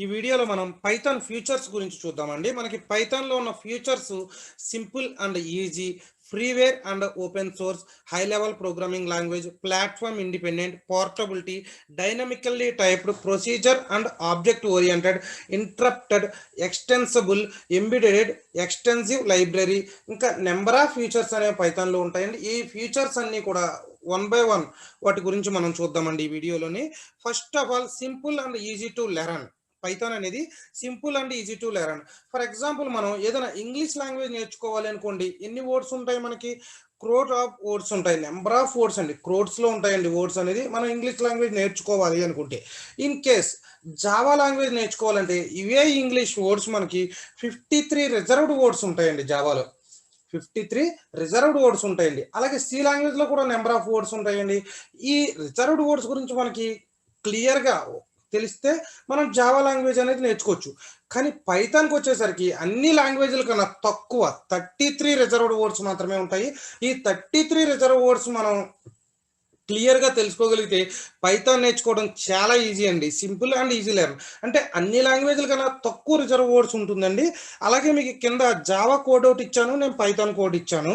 ఈ వీడియోలో మనం పైథాన్ ఫ్యూచర్స్ గురించి చూద్దామండి. మనకి పైథాన్‌లో ఉన్న futures simple and easy, freeware and open source, high level programming language, platform independent, portability, dynamically typed, procedure and object oriented, interrupted, extensible, embedded, extensive library, ఇంకా number of features అనేవి పైథాన్‌లో ఉంటాయండి. ఈ features అన్నీ కూడా వన్ బై వన్ వాటి గురించి మనం చూద్దామండి ఈ వీడియోలోని. First of all simple and easy to learn. Python అనేది simple and easy to learn. For example మనం ఏదైనా ఇంగ్లీష్ లాంగ్వేజ్ నేర్చుకోవాలి అనుకోండి, ఎన్ని వర్డ్స్ ఉంటాయి మనకి? క్రోడ్ ఆఫ్ వర్డ్స్ ఉంటాయి, నెంబర్ ఆఫ్ వర్డ్స్ అండి, క్రోడ్స్లో ఉంటాయండి వర్డ్స్ అనేది. మనం ఇంగ్లీష్ లాంగ్వేజ్ నేర్చుకోవాలి అనుకుంటే, ఇన్ కేస్ జావా లాంగ్వేజ్ నేర్చుకోవాలంటే ఇవే ఇంగ్లీష్ వర్డ్స్ మనకి 53 రిజర్వ్డ్ వర్డ్స్ ఉంటాయండి జావాలో. 53 రిజర్వ్డ్ వర్డ్స్ ఉంటాయండి. అలాగే సి లాంగ్వేజ్లో కూడా నెంబర్ ఆఫ్ వర్డ్స్ ఉంటాయండి. ఈ రిజర్వ్డ్ వర్డ్స్ గురించి మనకి క్లియర్గా తెలిస్తే మనం జావా లాంగ్వేజ్ అనేది నేర్చుకోవచ్చు. కానీ పైథాన్కి వచ్చేసరికి అన్ని లాంగ్వేజ్ల కన్నా తక్కువ 33 రిజర్వ్డ్ వర్డ్స్ మాత్రమే ఉంటాయి. ఈ 33 రిజర్వ్ వర్డ్స్ మనం క్లియర్గా తెలుసుకోగలిగితే పైథాన్ నేర్చుకోవడం చాలా ఈజీ అండి. Simple and easy learn. అంటే అన్ని లాంగ్వేజ్ల కన్నా తక్కువ రిజర్వ్ వర్డ్స్ ఉంటుందండి. అలాగే మీకు కింద జావా కోడ్ ఒకటి ఇచ్చాను, నేను పైథాన్ కోడ్ ఇచ్చాను.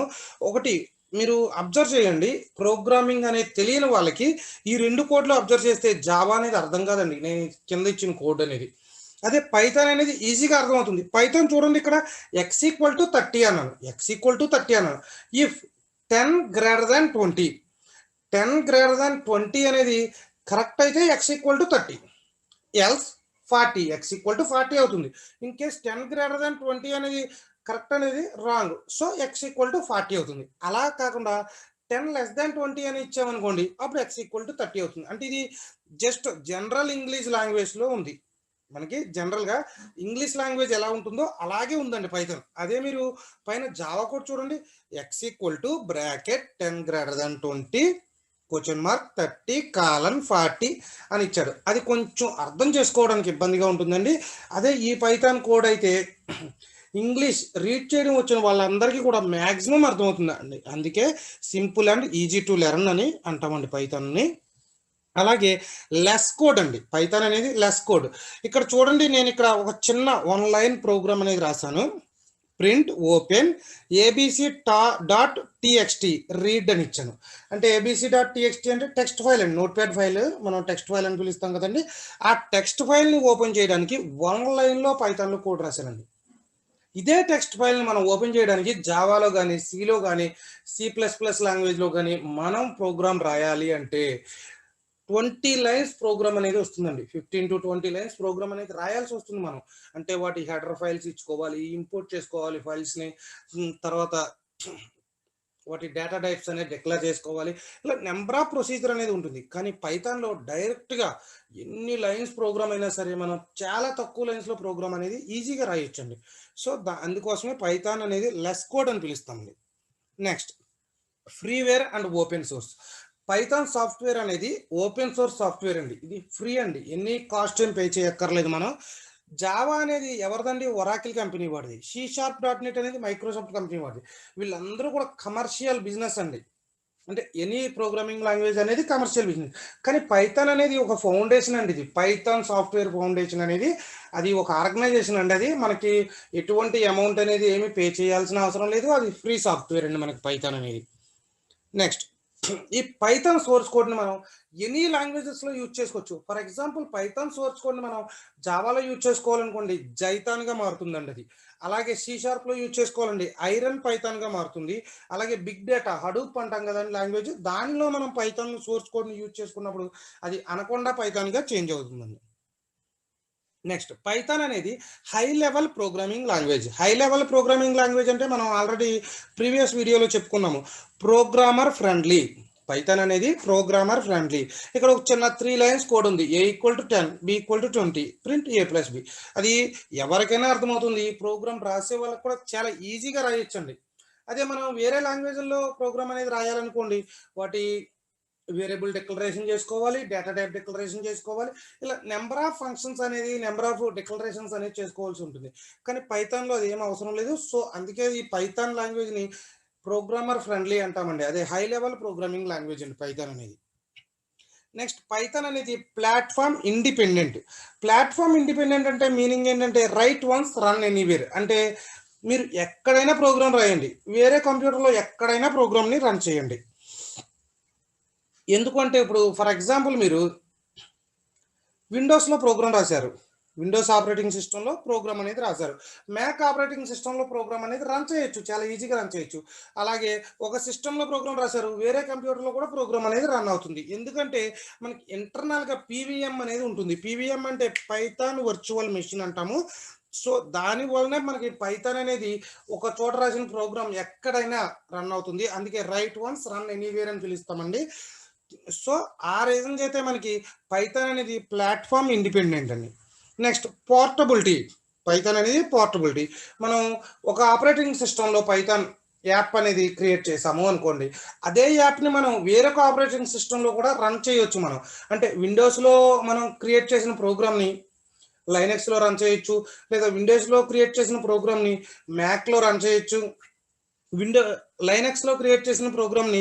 ఒకటి మీరు అబ్జర్వ్ చేయండి, ప్రోగ్రామింగ్ అనేది తెలియని వాళ్ళకి ఈ రెండు కోడ్లు అబ్జర్వ్ చేస్తే జావా అనేది అర్థం కాదండి, నేను కింద ఇచ్చిన కోడ్ అనేది. అదే పైథాన్ అనేది ఈజీగా అర్థమవుతుంది. పైథాన్ చూడండి, ఇక్కడ x=30 అన్నాను, x=30 అన్నాను. If 10 greater than 20, 10 greater than 20 అనేది కరెక్ట్ అయితే x=30, ఎల్స్ 40, x=40 అవుతుంది. ఇన్ కేస్ 10 గ్రేటర్ దాన్ 20 అనేది కరెక్ట్ అనేది రాంగ్, సో x=40 అవుతుంది. అలా కాకుండా 10 లెస్ దాన్ 20 అని ఇచ్చామనుకోండి, అప్పుడు x=30 అవుతుంది. అంటే ఇది జస్ట్ జనరల్ ఇంగ్లీష్ లాంగ్వేజ్లో ఉంది. మనకి జనరల్గా ఇంగ్లీష్ లాంగ్వేజ్ ఎలా ఉంటుందో అలాగే ఉందండి పైథాన్. అదే మీరు పైన జావా కోడ్ చూడండి, x=10 గ్రేటర్ దాన్ 20 $30:40 అని ఇచ్చాడు. అది కొంచెం అర్థం చేసుకోవడానికి ఇబ్బందిగా ఉంటుందండి. అదే ఈ పైథాన్ కోడ్ అయితే ఇంగ్లీష్ రీడ్ చేయడం వచ్చిన వాళ్ళందరికీ కూడా మ్యాక్సిమం అర్థమవుతుందండి. అందుకే simple and easy to learn అని అంటామండి పైథాన్ని. అలాగే లెస్ కోడ్ అండి, పైథాన్ అనేది లెస్ కోడ్. ఇక్కడ చూడండి, నేను ఇక్కడ ఒక చిన్న 1 లైన్ ప్రోగ్రామ్ అనేది రాశాను. ప్రింట్ ఓపెన్ abc.txt రీడ్ అని ఇచ్చాను. అంటే abc.txt అంటే టెక్స్ట్ ఫైల్ అండి, నోట్ ప్యాడ్ ఫైల్, మనం టెక్స్ట్ ఫైల్ అని పిలుస్తాం కదండి. ఆ టెక్స్ట్ ఫైల్ని ఓపెన్ చేయడానికి 1 లైన్లో పైథాన్లో కోడ్ రాశానండి. ఇదే టెక్స్ట్ ఫైల్ని మనం ఓపెన్ చేయడానికి జావాలో కానీ, సిలో కానీ, C++ లాంగ్వేజ్లో కానీ మనం ప్రోగ్రామ్ రాయాలి అంటే 20 లైన్స్ ప్రోగ్రామ్ అనేది వస్తుందండి. 15 to 20 లైన్స్ ప్రోగ్రామ్ అనేది రాయాల్సి వస్తుంది మనం. అంటే వాటి హెడర్ ఫైల్స్ ఇచ్చుకోవాలి, ఇంపోర్ట్ చేసుకోవాలి ఫైల్స్ని, తర్వాత వాటి డేటా టైప్స్ అనేది డిక్లేర్ చేసుకోవాలి. ఇలా నెంబర్ ఆఫ్ ప్రొసీజర్ అనేది ఉంటుంది. కానీ పైథాన్లో డైరెక్ట్గా ఎన్ని లైన్స్ ప్రోగ్రామ్ అయినా సరే మనం చాలా తక్కువ లైన్స్లో ప్రోగ్రామ్ అనేది ఈజీగా రాయొచ్చండి. సో అందుకోసమే పైథాన్ అనేది లెస్ కోడ్ అని పిలుస్తామండి. Next, freeware and open source. Python software అనేది ఓపెన్ సోర్స్ సాఫ్ట్వేర్ అండి. ఇది ఫ్రీ అండి, ఎన్ని కాస్ట్ ఏం పే చేయక్కర్లేదు మనం. జావా అనేది ఎవరిదండి? ఒరాకిల్ కంపెనీ వాడిది. C#.NET అనేది మైక్రోసాఫ్ట్ కంపెనీ వాడిది. వీళ్ళందరూ కూడా కమర్షియల్ బిజినెస్ అండి. అంటే ఎనీ ప్రోగ్రామింగ్ లాంగ్వేజ్ అనేది కమర్షియల్ బిజినెస్. కానీ పైథాన్ అనేది ఒక ఫౌండేషన్ అండి. ఇది పైథాన్ సాఫ్ట్వేర్ ఫౌండేషన్ అనేది అది ఒక ఆర్గనైజేషన్ అండి. అది మనకి ఎటువంటి అమౌంట్ అనేది ఏమి పే చేయాల్సిన అవసరం లేదు. అది ఫ్రీ సాఫ్ట్వేర్ అండి మనకి పైథాన్ అనేది. నెక్స్ట్, ఈ పైథాన్ సోర్స్ కోడ్ని మనం ఎనీ లాంగ్వేజెస్లో యూజ్ చేసుకోవచ్చు. ఫర్ ఎగ్జాంపుల్ పైథాన్ సోర్స్ కోడ్ని మనం జావాలో యూజ్ చేసుకోవాలనుకోండి, జైతాన్గా మారుతుందండి అది. అలాగే C#లో యూజ్ చేసుకోవాలండి, ఐరన్ పైథాన్గా మారుతుంది. అలాగే బిగ్ డేటా, హడూప్ అంటాం కదండి లాంగ్వేజ్, దానిలో మనం పైథాన్ సోర్స్ కోడ్ని యూజ్ చేసుకున్నప్పుడు అది అనకొండా పైథాన్గా చేంజ్ అవుతుందండి. నెక్స్ట్, పైథాన్ అనేది high level programming language. High level programming language అంటే మనం ఆల్రెడీ ప్రీవియస్ వీడియోలో చెప్పుకున్నాము, ప్రోగ్రామర్ ఫ్రెండ్లీ. పైథాన్ అనేది ప్రోగ్రామర్ ఫ్రెండ్లీ. ఇక్కడ ఒక చిన్న 3 లైన్స్ కోడ్ ఉంది, a=10, b=20, ప్రింట్ a+b. అది ఎవరికైనా అర్థమవుతుంది. ఈ ప్రోగ్రామ్ రాసే వాళ్ళకి కూడా చాలా ఈజీగా రాయొచ్చండి. అదే మనం వేరే లాంగ్వేజ్లో ప్రోగ్రామ్ అనేది రాయాలనుకోండి, వాటి వేరియబుల్ డిక్లరేషన్ చేసుకోవాలి, డేటా టైప్ డిక్లరేషన్ చేసుకోవాలి. ఇలా నెంబర్ ఆఫ్ ఫంక్షన్స్ అనేది, నెంబర్ ఆఫ్ డిక్లరేషన్స్ అనేది చేసుకోవాల్సి ఉంటుంది. కానీ పైథాన్లో అది ఏం అవసరం లేదు. సో అందుకే ఈ పైథాన్ లాంగ్వేజ్ని ప్రోగ్రామర్ ఫ్రెండ్లీ అంటామండి. అదే హై లెవెల్ ప్రోగ్రామింగ్ లాంగ్వేజ్ అండి పైథాన్ అనేది. నెక్స్ట్ పైథాన్ అనేది ప్లాట్ఫామ్ ఇండిపెండెంట్. ప్లాట్ఫామ్ ఇండిపెండెంట్ అంటే మీనింగ్ ఏంటంటే రైట్ వన్స్ రన్ ఎనీవేర్. అంటే మీరు ఎక్కడైనా ప్రోగ్రామ్ రాయండి, వేరే కంప్యూటర్లో ఎక్కడైనా ప్రోగ్రామ్ని రన్ చేయండి. ఎందుకంటే ఇప్పుడు ఫర్ ఎగ్జాంపుల్ మీరు విండోస్లో ప్రోగ్రామ్ రాశారు, విండోస్ ఆపరేటింగ్ సిస్టంలో ప్రోగ్రామ్ అనేది రాశారు, మ్యాక్ ఆపరేటింగ్ సిస్టంలో ప్రోగ్రామ్ అనేది రన్ చేయొచ్చు, చాలా ఈజీగా రన్ చేయొచ్చు. అలాగే ఒక సిస్టంలో ప్రోగ్రామ్ రాశారు, వేరే కంప్యూటర్లో కూడా ప్రోగ్రామ్ అనేది రన్ అవుతుంది. ఎందుకంటే మనకి ఇంటర్నల్గా పీవీఎం అనేది ఉంటుంది. పీవీఎం అంటే పైథాన్ వర్చువల్ మెషిన్ అంటాము. సో దాని వల్లనే మనకి పైథాన్ అనేది ఒక చోట రాసిన ప్రోగ్రామ్ ఎక్కడైనా రన్ అవుతుంది. అందుకే రైట్ వన్స్ రన్ ఎనీవేర్ అని పిలుస్తామండి. సో ఆ రీజన్ అయితే మనకి పైథాన్ అనేది ప్లాట్ఫామ్ ఇండిపెండెంట్ అండి. Next portability. పైథాన్ అనేది పోర్టబిలిటీ. మనం ఒక ఆపరేటింగ్ సిస్టంలో పైథాన్ యాప్ అనేది క్రియేట్ చేసాము అనుకోండి, అదే యాప్ని మనం వేరొక ఆపరేటింగ్ సిస్టంలో కూడా రన్ చేయొచ్చు. మనం అంటే విండోస్లో మనం క్రియేట్ చేసిన ప్రోగ్రామ్ని లైనక్స్లో రన్ చేయొచ్చు, లేదా విండోస్లో క్రియేట్ చేసిన ప్రోగ్రామ్ని మ్యాక్లో రన్ చేయొచ్చు, లైనక్స్లో క్రియేట్ చేసిన ప్రోగ్రామ్ని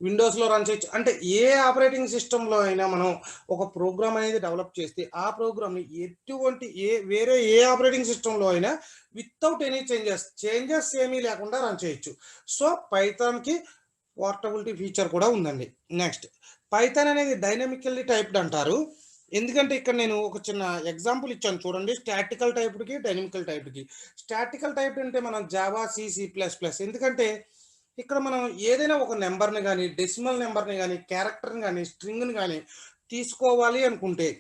విండోస్లో రన్ చేయొచ్చు. అంటే ఏ ఆపరేటింగ్ సిస్టంలో అయినా మనం ఒక ప్రోగ్రామ్ అనేది డెవలప్ చేస్తే ఆ ప్రోగ్రామ్ని ఎటువంటి వేరే ఏ ఆపరేటింగ్ సిస్టంలో అయినా వితౌట్ ఎనీ చేంజెస్ ఏమీ లేకుండా రన్ చేయొచ్చు. సో పైథాన్కి పోర్టబిలిటీ ఫీచర్ కూడా ఉందండి. నెక్స్ట్ పైథాన్ అనేది డైనమికల్లీ టైప్డ్ అంటారు. ఎందుకంటే ఇక్కడ నేను ఒక చిన్న ఎగ్జాంపుల్ ఇచ్చాను చూడండి, స్టాటికల్ టైప్డ్కి డైనమికల్ టైప్డ్కి. స్టాటికల్ టైప్ అంటే మనం జావా, C++. ఎందుకంటే ఇక్కడ మనం ఏదైనా ఒక నెంబర్ని కానీ, డెసిమల్ నెంబర్ని కానీ, క్యారెక్టర్ని కానీ, స్ట్రింగ్ని కానీ తీసుకోవాలి అనుకుంటే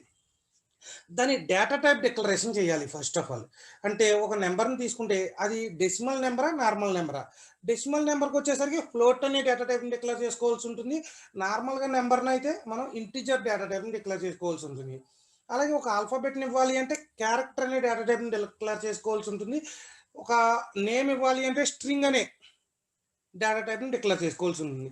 దాని డేటా టైప్ డిక్లరేషన్ చేయాలి ఫస్ట్ ఆఫ్ ఆల్. అంటే ఒక నెంబర్ని తీసుకుంటే అది డెసిమల్ నెంబరా, నార్మల్ నెంబరా. డెసిమల్ నెంబర్కి వచ్చేసరికి ఫ్లోట్ అనే డేటా టైప్ని డిక్లేర్ చేసుకోవాల్సి ఉంటుంది. నార్మల్గా నెంబర్ని అయితే మనం ఇంటిజర్ డేటా టైప్ని డిక్లేర్ చేసుకోవాల్సి ఉంటుంది. అలాగే ఒక ఆల్ఫాబెట్ని ఇవ్వాలి అంటే క్యారెక్టర్ అనే డేటా టైప్ని డిక్లేర్ చేసుకోవాల్సి ఉంటుంది. ఒక నేమ్ ఇవ్వాలి అంటే స్ట్రింగ్ అనే డేటా టైప్ని డిక్లేర్ చేసుకోవాల్సి ఉంటుంది.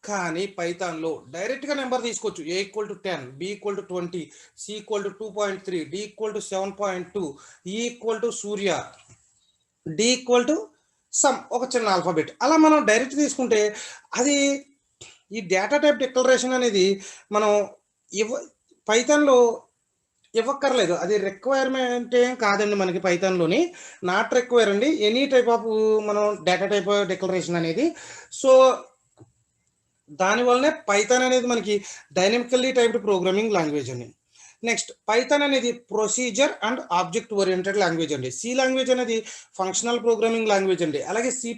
కానీ పైథాన్లో డైరెక్ట్గా నెంబర్ తీసుకోవచ్చు. A=10, B=20, C=2.3, D=7.2, E=సూర్య, D=సమ్ ఒక చిన్న ఆల్ఫాబెట్. అలా మనం డైరెక్ట్ తీసుకుంటే అది ఈ డేటా టైప్ డిక్లరేషన్ అనేది మనం పైథాన్లో ఇవ్వక్కర్లేదు. అది రిక్వైర్మెంట్ ఏం కాదండి మనకి పైథాన్లోని. నాట్ రిక్వైర్ అండి ఎనీ టైప్ ఆఫ్ మనం డేటా టైప్ డిక్లరేషన్ అనేది. సో దానివల్లనే పైథాన్ అనేది మనకి డైనమికల్లీ టైప్డ్ ప్రోగ్రామింగ్ లాంగ్వేజ్ అండి. నెక్స్ట్ పైథాన్ అనేది procedure and object oriented language అండి. సి లాంగ్వేజ్ అనేది ఫంక్షనల్ ప్రోగ్రామింగ్ లాంగ్వేజ్ అండి. అలాగే C++,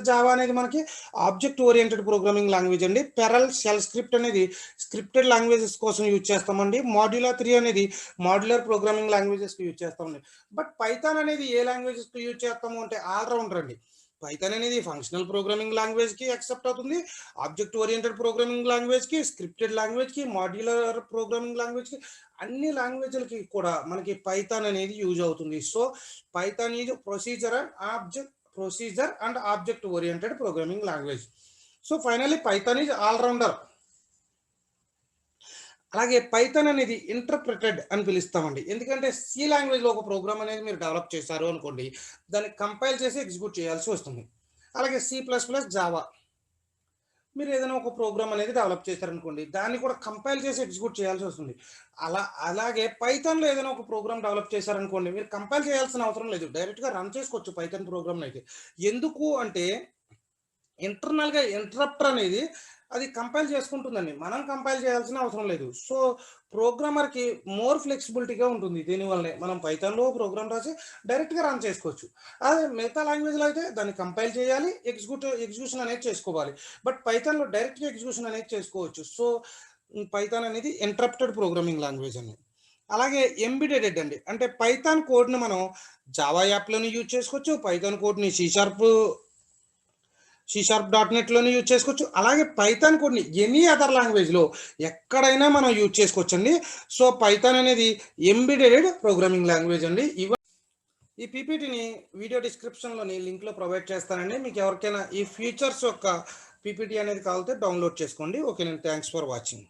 జావా అనేది మనకి ఆబ్జెక్ట్ ఓరియంటెడ్ ప్రోగ్రామింగ్ లాంగ్వేజ్ అండి. పెరల్, షెల్ స్క్రిప్ట్ అనేది స్క్రిప్టెడ్ లాంగ్వేజెస్ కోసం యూజ్ చేస్తామండి. మాడ్యులర్ 3 అనేది మాడ్యులర్ ప్రోగ్రామింగ్ లాంగ్వేజెస్కి యూజ్ చేస్తామండి. బట్ పైథాన్ అనేది ఏ లాంగ్వేజెస్కి యూజ్ చేస్తాము అంటే ఆల్రౌండర్ అండి. పైథాన్ అనేది ఫంక్షనల్ ప్రోగ్రామింగ్ లాంగ్వేజ్కి యాక్సెప్ట్ అవుతుంది, ఆబ్జెక్ట్ ఓరియంటెడ్ ప్రోగ్రామింగ్ లాంగ్వేజ్కి, స్క్రిప్టెడ్ లాంగ్వేజ్కి, మాడ్యులర్ ప్రోగ్రామింగ్ లాంగ్వేజ్కి, అన్ని లాంగ్వేజ్లకి కూడా మనకి పైథాన్ అనేది యూజ్ అవుతుంది. So Python is procedure and object oriented programming language. So finally Python is allrounder. అలాగే పైథాన్ అనేది ఇంటర్ప్రిటెడ్ అని పిలుస్తామండి. ఎందుకంటే సి లాంగ్వేజ్లో ఒక ప్రోగ్రామ్ అనేది మీరు డెవలప్ చేశారు అనుకోండి, దాన్ని కంపైల్ చేసి ఎగ్జిక్యూట్ చేయాల్సి వస్తుంది. అలాగే C++, జావా మీరు ఏదైనా ఒక ప్రోగ్రామ్ అనేది డెవలప్ చేశారనుకోండి, దాన్ని కూడా కంపైల్ చేసి ఎగ్జిక్యూట్ చేయాల్సి వస్తుంది. అలాగే పైథాన్లో ఏదైనా ఒక ప్రోగ్రామ్ డెవలప్ చేశారనుకోండి, మీరు కంపైల్ చేయాల్సిన అవసరం లేదు, డైరెక్ట్గా రన్ చేసుకోవచ్చు పైథాన్ ప్రోగ్రామ్ అయితే. ఎందుకు అంటే ఇంటర్నల్గా ఇంటరప్టర్ అనేది అది కంపైల్ చేసుకుంటుందండి, మనం కంపైల్ చేయాల్సిన అవసరం లేదు. సో ప్రోగ్రామర్కి మోర్ ఫ్లెక్సిబిలిటీగా ఉంటుంది. దీనివల్లనే మనం పైథాన్లో ప్రోగ్రామ్ రాసి డైరెక్ట్గా రన్ చేసుకోవచ్చు. అదే మిగతా లాంగ్వేజ్లో అయితే దాన్ని కంపైల్ చేయాలి, ఎగ్జిక్యూషన్ అనేది చేసుకోవాలి. బట్ పైథాన్లో డైరెక్ట్గా ఎగ్జిక్యూషన్ అనేది చేసుకోవచ్చు. సో పైథాన్ అనేది ఇంటరప్టెడ్ ప్రోగ్రామింగ్ లాంగ్వేజ్ అండి. అలాగే ఎంబెడెడ్ అండి, అంటే పైథాన్ కోడ్ని మనం జావా యాప్లోని యూజ్ చేసుకోవచ్చు, పైథాన్ కోడ్ని C#.NETలోనే యూజ్ చేసుకోవచ్చు. అలాగే పైథాన్ కోడ్ని ఎనీ అదర్ లాంగ్వేజ్లో ఎక్కడైనా మనం యూజ్ చేసుకోవచ్చు అండి. సో పైథాన్ అనేది ఎంబెడెడ్ ప్రోగ్రామింగ్ లాంగ్వేజ్ అండి. ఈ పీపీటీని వీడియో డిస్క్రిప్షన్లోని లింక్లో ప్రొవైడ్ చేస్తానండి. మీకు ఎవరికైనా ఈ ఫీచర్స్ యొక్క పీపీటీ అనేది కావాలంటే డౌన్లోడ్ చేసుకోండి. ఓకేనండి, థ్యాంక్స్ ఫర్ వాచింగ్.